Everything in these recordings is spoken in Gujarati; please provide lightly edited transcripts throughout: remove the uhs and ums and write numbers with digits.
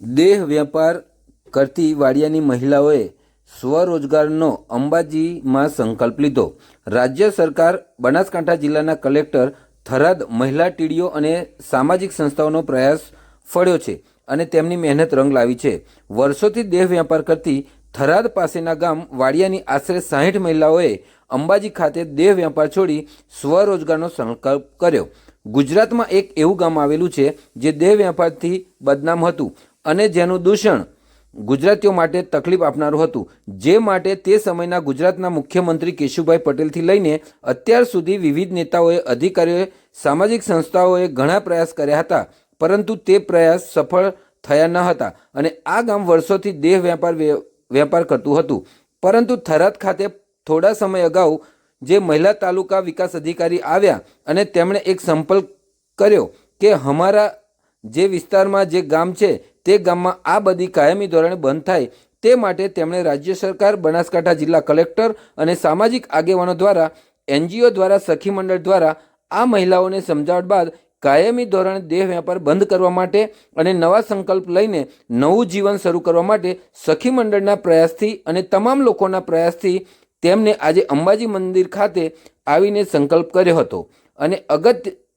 દેહ વેપાર કરતી વાડિયાની મહિલાઓએ સ્વરોજગારનો અંબાજીમાં સંકલ્પ લીધો। રાજ્ય સરકાર બનાસકાંઠા જિલ્લાના કલેક્ટર થરાદ મહિલા ટીડીઓ અને સામાજિક સંસ્થાઓનો પ્રયાસ ફળ્યો છે અને તેમની મહેનત રંગ લાવી છે। વર્ષોથી દેહ વેપાર કરતી થરાદ પાસેના ગામ વાડિયાની આશરે 60 મહિલાઓએ અંબાજી ખાતે દેહ વેપાર છોડી સ્વરોજગારનો સંકલ્પ કર્યો। ગુજરાતમાં એક એવું ગામ આવેલું છે જે દેહ વેપારથી બદનામ હતું અને જેનું દૂષણ ગુજરાતીઓ માટે તકલીફ આપનારું હતું, જે માટે તે સમયના ગુજરાતના મુખ્યમંત્રી કેશુભાઈ પટેલથી લઈને અત્યાર સુધી વિવિધ નેતાઓએ, અધિકારીઓએ, સામાજિક સંસ્થાઓએ ઘણા પ્રયાસ કર્યા હતા, પરંતુ તે પ્રયાસ સફળ થયા ન હતા અને આ ગામ વર્ષોથી દેહ વેપાર કરતું હતું। પરંતુ થરાદ ખાતે થોડા સમય અગાઉ જે મહિલા તાલુકા વિકાસ અધિકારી આવ્યા અને તેમણે એક સંકલ્પ કર્યો કે અમારા જે વિસ્તારમાં જે ગામ છે તે ગામમાં આ બધી કાયમી ધોરણે બંધ થાય, તે માટે તેમણે રાજ્ય સરકાર, બનાસકાંઠા જિલ્લા કલેક્ટર અને સામાજિક આગેવાનો દ્વારા, NGO દ્વારા, સખી મંડળ દ્વારા આ મહિલાઓને સમજાવટ બાદ કાયમી ધોરણે દેહ વેપાર બંધ કરવા માટે અને નવા સંકલ્પ લઈને નવું જીવન શરૂ કરવા માટે સખી મંડળના પ્રયાસથી અને તમામ લોકોના પ્રયાસથી તેમને આજે અંબાજી મંદિર ખાતે આવીને સંકલ્પ કર્યો હતો અને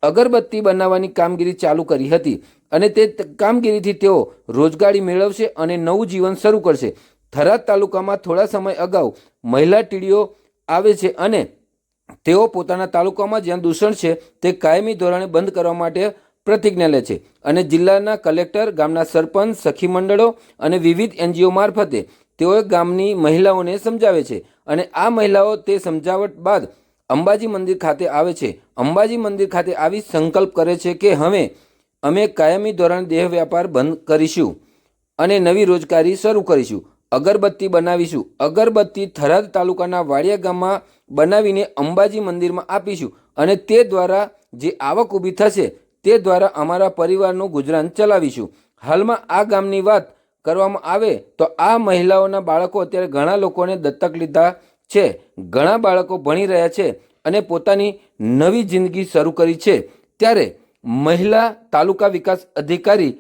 અગરબત્તી બનાવવાની કામગીરી ચાલુ કરી હતી અને તે કામગીરીથી તેઓ રોજગારી મેળવશે અને નવું જીવન શરૂ કરશે। થરાદ તાલુકામાં થોડા સમય અગાઉ મહિલા ટીડીઓ આવે છે અને તેઓ પોતાના તાલુકામાં જ્યાં દૂષણ છે તે કાયમી ધોરણે બંધ કરવા માટે પ્રતિજ્ઞા લે છે અને જિલ્લાના કલેક્ટર, ગામના સરપંચ, સખી મંડળો અને વિવિધ NGO મારફતે તેઓ ગામની મહિલાઓને સમજાવે છે અને આ મહિલાઓ તે સમજાવટ બાદ અંબાજી મંદિર ખાતે આવે છે। અંબાજી મંદિર ખાતે આવી સંકલ્પ કરે છે કે હવે અમે કાયમી ધોરણે દેહ વેપાર બંધ કરીશું અને નવી રોજગારી શરૂ કરીશું, અગરબત્તી બનાવીશું, અગરબત્તી થરાદ તાલુકાના વાડિયા ગામમાં બનાવીને અંબાજી મંદિરમાં આપીશું અને તે દ્વારા જે આવક ઊભી થશે તે દ્વારા અમારા પરિવારનું ગુજરાન ચલાવીશું। હાલમાં આ ગામની વાત કરવામાં આવે તો આ મહિલાઓના બાળકો અત્યારે ઘણા લોકોને દત્તક લીધા છે, ઘણા બાળકો ભણી રહ્યા છે અને પોતાની નવી જિંદગી શરૂ કરી છે। ત્યારે મહિલા તાલુકા વિકાસ અધિકારી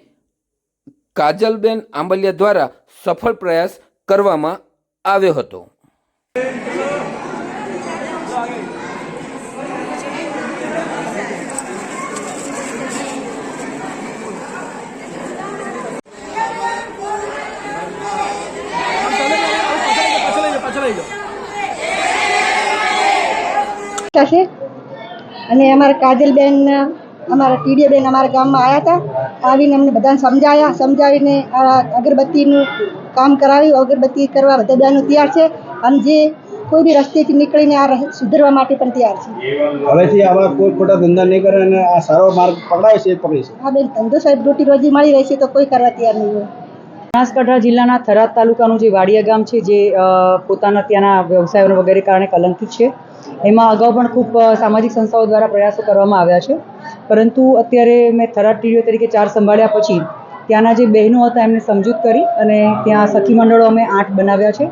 કાજલબેન આંબલિયા દ્વારા સફળ પ્રયાસ કરવામાં આવ્યો હતો। અને અમારા કાજલબેન, અમારા ટીડીઓ બેન અમારા ગામમાં આવ્યા હતા, આવીને અમને બધાને સમજાવીને આ અગરબત્તીનું કામ કરાવ્યું। અગરબત્તી કરવા બધા બહેનો તૈયાર છે અને જે કોઈ બી રસ્તેથી નીકળીને આ સુધરવા માટે પણ તૈયાર છે। હવેથી આવા કોઈ ખોટા ધંધા નહીં કરે અને આ સારો માર્ગ પકડાય છે પકડીશું। હા બેન, ધંધો સાહેબ રોટી રોજી મળી રહેશે તો કોઈ કરવા તૈયાર નહીં હોય। બનાસકાંઠા જિલ્લાના થરાદ તાલુકાનું જે વાડિયા ગામ છે, જે પોતાના ત્યાંના વ્યવસાયો વગેરે કારણે કલંકિત છે, એમાં અગાઉ પણ ખૂબ સામાજિક સંસ્થાઓ દ્વારા પ્રયાસો કરવામાં આવ્યા છે, પરંતુ અત્યારે મેં થરાદ ટીડીઓ તરીકે ચાર્જ સંભાળ્યા પછી ત્યાંના જે બહેનો હતા એમને સમજૂત કરી અને ત્યાં સખી મંડળો અમે 8 બનાવ્યા છે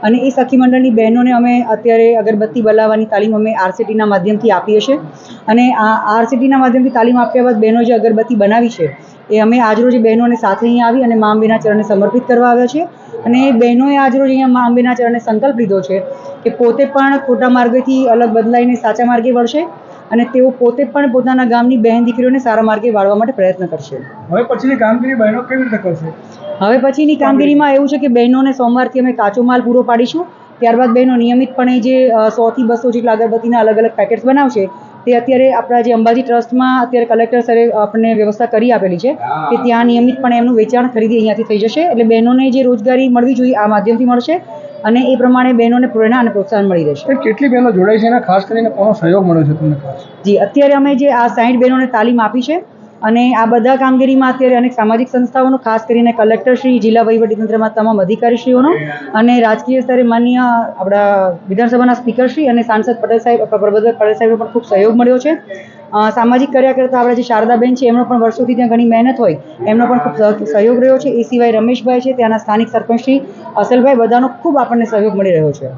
અને એ સખી મંડળની બહેનોને અમે અત્યારે અગરબત્તી બનાવવાની તાલીમ અમે RCTના માધ્યમથી આપીએ છીએ અને આ RCTના માધ્યમથી તાલીમ આપ્યા બાદ બહેનો જે અગરબત્તી બનાવી છે એ અમે આજરોજ બહેનોને સાથે અહીંયા આવી અને મા અંબેના ચરણે સમર્પિત કરવા આવ્યા છે અને એ બહેનોએ આજરોજ અહીંયા મા અંબેના ચરણે સંકલ્પ લીધો છે કે પોતે પણ ખોટા માર્ગેથી અલગ બદલાઈને સાચા માર્ગે વળશે અને તેઓ પોતે પણ પોતાના ગામની બહેન દીકરીઓને સારા માર્ગે વાળવા માટે પ્રયત્ન કરશે। હવે પછીની કામગીરી બહેનો કેવી રીતે કરશે? હવે પછીની કામગીરીમાં એવું છે કે બહેનોને સોમવારથી અમે કાચો માલ પૂરો પાડીશું, ત્યારબાદ બહેનો નિયમિતપણે જે 100 થી 200 જેટલા અગરબત્તીના અલગ અલગ પેકેટ્સ બનાવશે તે અત્યારે આપણા જે અંબાજી ટ્રસ્ટમાં અત્યારે કલેક્ટર સરે આપણને વ્યવસ્થા કરી આપેલી છે કે ત્યાં નિયમિતપણે એમનું વેચાણ ખરીદી અહીંયાથી થઈ જશે, એટલે બહેનોને જે રોજગારી મળવી જોઈએ આ માધ્યમથી મળશે અને એ પ્રમાણે બહેનોને પ્રેરણા અને પ્રોત્સાહન મળી રહેશે। કેટલી બહેનો જોડાઈ છે અને ખાસ કરીને કોનો સહયોગ મળ્યો છે તમને? જી, અત્યારે અમે જે આ 60 બહેનોને તાલીમ આપી છે અને આ બધા કામગીરીમાં અત્યારે અનેક સામાજિક સંસ્થાઓનો, ખાસ કરીને કલેક્ટરશ્રી, જિલ્લા વહીવટીતંત્રમાં તમામ અધિકારીશ્રીઓનો અને રાજકીય સ્તરે માન્ય આપણા વિધાનસભાના સ્પીકરશ્રી અને સાંસદ પ્રબોધક પટેલ સાહેબનો પણ ખૂબ સહયોગ મળ્યો છે। સામાજિક કાર્યકર્તા આપણા જે શારદાબેન છે એમનો પણ વર્ષોથી ત્યાં ઘણી મહેનત હોય એમનો પણ ખૂબ સહયોગ રહ્યો છે। એ સિવાય રમેશભાઈ છે, ત્યાંના સ્થાનિક સરપંચ શ્રી અસલભાઈ, બધાનો ખૂબ આપણને સહયોગ મળી રહ્યો છે।